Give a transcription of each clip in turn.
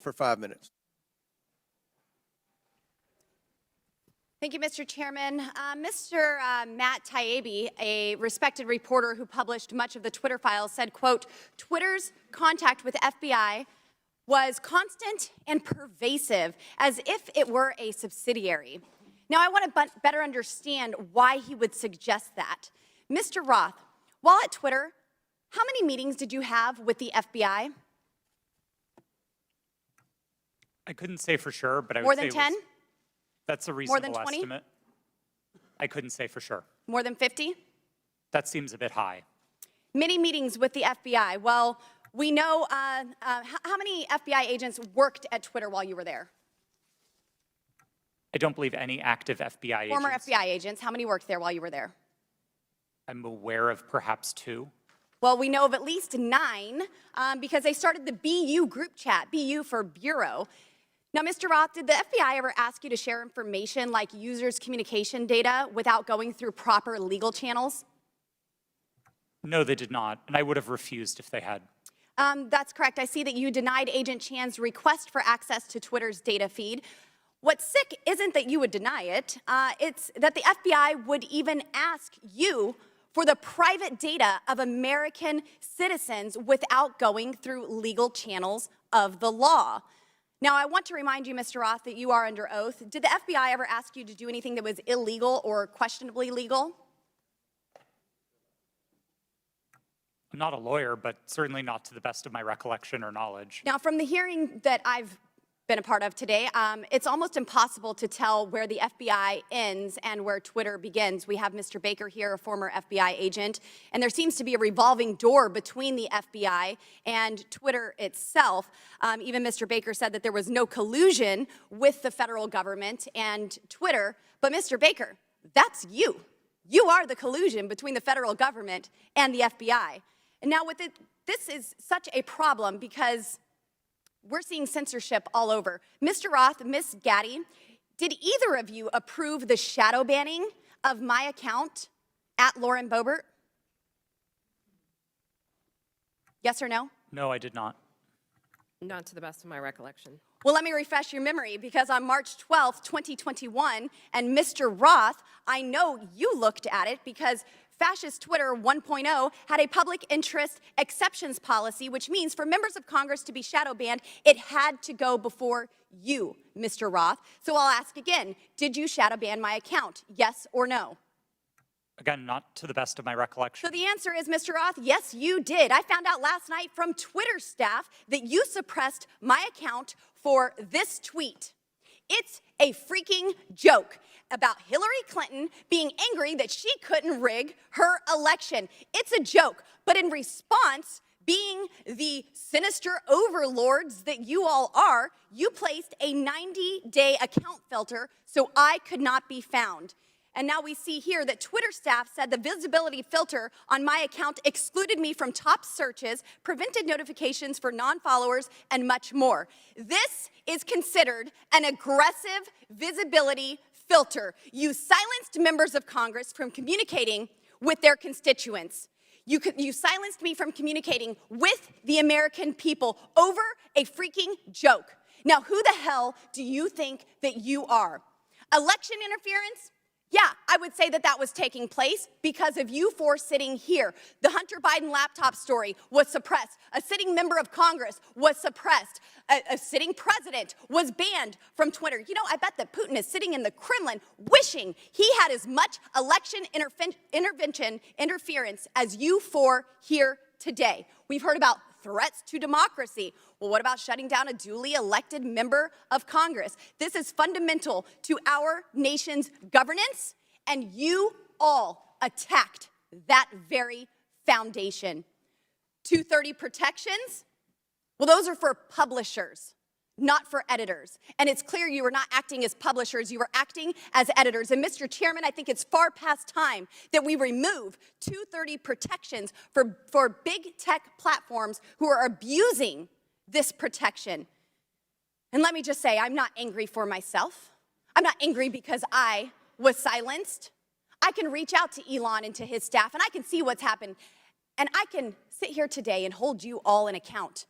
for 5 minutes. Thank you, Mr. Chairman. Mr. Matt Taibbi, a respected reporter who published much of the Twitter files, said, quote, Twitter's contact with FBI was constant and pervasive, as if it were a subsidiary. Now, I want to better understand why he would suggest that. Mr. Roth, while at Twitter, how many meetings did you have with the FBI? I couldn't say for sure, but I would More say than 10? That's a More than reasonable 20? estimate. I couldn't say for sure. More than 50? That seems a bit high. Many meetings with the FBI. Well, we know how many FBI agents worked at Twitter while you were there? I don't believe any active FBI agents. Former FBI agents. How many worked there while you were there? I'm aware of perhaps 2. Well, we know of at least 9 because they started the BU group chat, BU for Bureau. Now, Mr. Roth, did the FBI ever ask you to share information like users' communication data without going through proper legal channels? No, they did not, and I would have refused if they had. That's correct. I see that you denied Agent Chan's request for access to Twitter's data feed. What's sick isn't that you would deny it, it's that the FBI would even ask you for the private data of American citizens without going through legal channels of the law. Now, I want to remind you, Mr. Roth, that you are under oath. Did the FBI ever ask you to do anything that was illegal or questionably legal? I'm not a lawyer, but certainly not to the best of my recollection or knowledge. Now, from the hearing that I've been a part of today, it's almost impossible to tell where the FBI ends and where Twitter begins. We have Mr. Baker here, a former FBI agent, and there seems to be a revolving door between the FBI and Twitter itself. Even Mr. Baker said that there was no collusion with the federal government and Twitter. But Mr. Baker, that's you. You are the collusion between the federal government and the FBI. And now with it, this is such a problem because we're seeing censorship all over. Mr. Roth, Ms. Gaddy, did either of you approve the shadow banning of my account at Lauren Boebert? Yes or no? No, I did not. Not to the best of my recollection. Well, let me refresh your memory, because on March 12th, 2021, and Mr. Roth, I know you looked at it because Fascist Twitter 1.0 had a public interest exceptions policy, which means for members of Congress to be shadow banned, it had to go before you, Mr. Roth. So I'll ask again, did you shadow ban my account, yes or no? Again, not to the best of my recollection. So the answer is, Mr. Roth, yes, you did. I found out last night from Twitter staff that you suppressed my account for this tweet. It's a freaking joke about Hillary Clinton being angry that she couldn't rig her election. It's a joke, but in response, being the sinister overlords that you all are, you placed a 90-day account filter so I could not be found. And now we see here that Twitter staff said the visibility filter on my account excluded me from top searches, prevented notifications for non-followers, and much more. This is considered an aggressive visibility filter. You silenced members of Congress from communicating with their constituents. You silenced me from communicating with the American people over a freaking joke. Now, who the hell do you think that you are? Election interference? Yeah, I would say that that was taking place because of you four sitting here. The Hunter Biden laptop story was suppressed. A sitting member of Congress was suppressed. A sitting president was banned from Twitter. You know, I bet that Putin is sitting in the Kremlin wishing he had as much election interference as you four here today. We've heard about threats to democracy. Well, what about shutting down a duly elected member of Congress? This is fundamental to our nation's governance, and you all attacked that very foundation. 230 protections? Well, those are for publishers, not for editors. And it's clear you were not acting as publishers, you were acting as editors. And Mr. Chairman, I think it's far past time that we remove 230 protections for big tech platforms who are abusing this protection. And let me just say, I'm not angry for myself. I'm not angry because I was silenced. I can reach out to Elon and to his staff, and I can see what's happened. And I can sit here today and hold you all in account.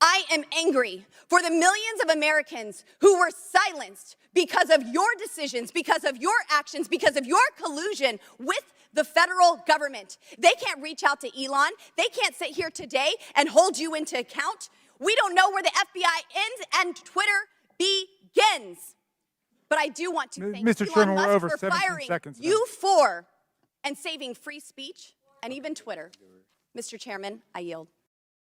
I am angry for the millions of Americans who were silenced because of your decisions, because of your actions, because of your collusion with the federal government. They can't reach out to Elon. They can't sit here today and hold you into account. We don't know where the FBI ends and Twitter begins. But I do want to thank Mr. Elon Chairman, we're Musk over for 17 firing seconds now. you for and saving free speech and even Twitter. Mr. Chairman, I yield.